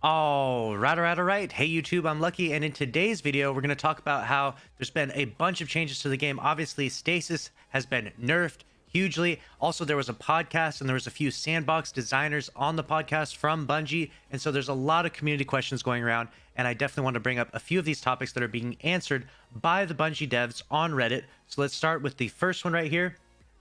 All right. Hey YouTube, I'm Lucky, and in today's video, we're going to talk about how there's been a bunch of changes to the game. Obviously, Stasis has been nerfed hugely. Also, there was a podcast, and there was a few sandbox designers on the podcast from Bungie, and so there's a lot of community questions going around, and I definitely want to bring up a few of these topics that are being answered by the Bungie devs on Reddit. So let's start with the first one right here.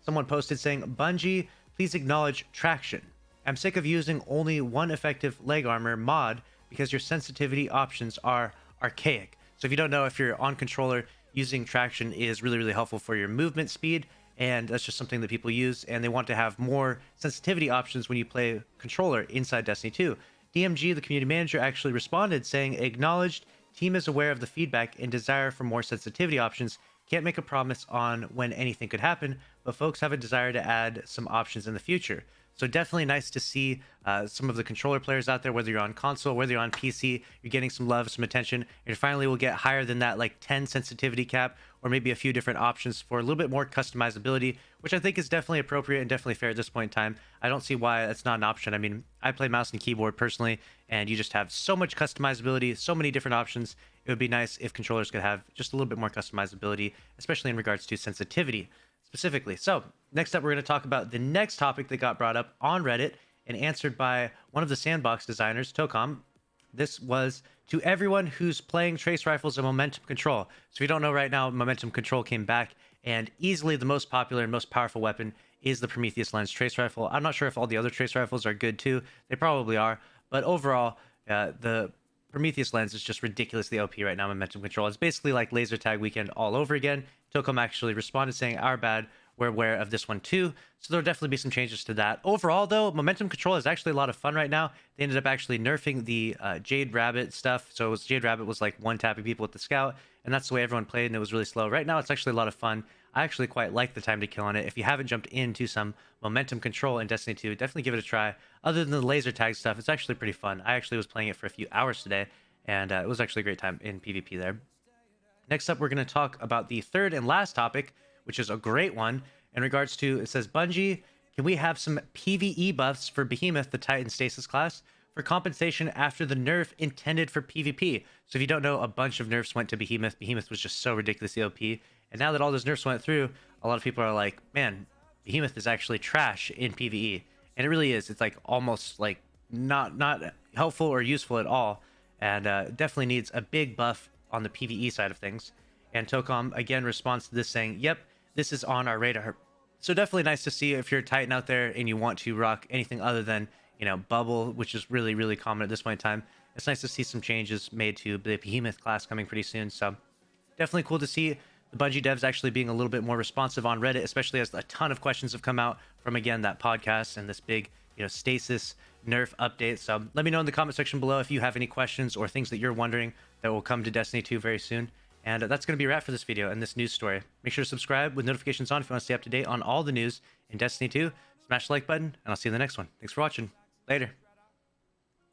Someone posted saying, Bungie, please acknowledge traction. I'm sick of using only one effective leg armor mod because your sensitivity options are archaic. So if you don't know, if you're on controller, using traction is really helpful for your movement speed, and that's just something that people use, and they want to have more sensitivity options when you play controller inside Destiny 2. DMG, the community manager, actually responded saying, acknowledged, team is aware of the feedback and desire for more sensitivity options. Can't make a promise on when anything could happen, but folks have a desire to add some options in the future. So definitely nice to see some of the controller players out there, whether you're on console, whether you're on PC, you're getting some love, some attention, and finally we'll get higher than that, like 10 sensitivity cap, or maybe a few different options for a little bit more customizability, which I think is definitely appropriate and definitely fair at this point in time. I don't see why that's not an option. I mean, I play mouse and keyboard personally, and you just have so much customizability, so many different options. It would be nice if controllers could have just a little bit more customizability, especially in regards to sensitivity specifically. So next up, we're going to talk about the next topic that got brought up on Reddit and answered by one of the sandbox designers, Tocom. This was to everyone who's playing trace rifles and momentum control. So if you don't know right now, momentum control came back, and easily the most popular and most powerful weapon is the Prometheus lens trace rifle. I'm not sure if all the other trace rifles are good too. They probably are, but overall, the Prometheus lens is just ridiculously OP right now. Momentum control. It's basically like laser tag weekend all over again. Tocom actually responded saying, our bad, we're aware of this one too. So there'll definitely be some changes to that. Overall though, momentum control is actually a lot of fun right now. They ended up actually nerfing the Jade Rabbit stuff. So Jade Rabbit was like one tapping people with the scout, and that's the way everyone played, and it was really slow. Right now it's actually a lot of fun. I actually quite like the time to kill on it. If you haven't jumped into some momentum control in Destiny 2, definitely give it a try. Other than the laser tag stuff, it's actually pretty fun. I actually was playing it for a few hours today, and it was actually a great time in PvP there. Next up, we're going to talk about the third and last topic, which is a great one in regards to, it says, Bungie, can we have some PvE buffs for Behemoth, the Titan Stasis class, for compensation after the nerf intended for PvP? So if you don't know, a bunch of nerfs went to Behemoth. Behemoth was just so ridiculously OP. And now that all those nerfs went through, a lot of people are like, man, Behemoth is actually trash in PvE. And it really is. It's like almost like not helpful or useful at all. And definitely needs a big buff on the PvE side of things. And Tocom again responds to this saying, yep, this is on our radar. So definitely nice to see if you're a Titan out there and you want to rock anything other than, you know, bubble, which is really common at this point in time. It's nice to see some changes made to the Behemoth class coming pretty soon. So definitely cool to see the Bungie devs actually being a little bit more responsive on Reddit, especially as a ton of questions have come out from, again, that podcast and this big, you know, Stasis nerf update. So let me know in the comment section below if you have any questions or things that you're wondering that will come to Destiny 2 very soon. And that's going to be a wrap for this video and this news story. Make sure to subscribe with notifications on if you want to stay up to date on all the news in Destiny 2. Smash the like button, and I'll see you in the next one. Thanks for watching. Later.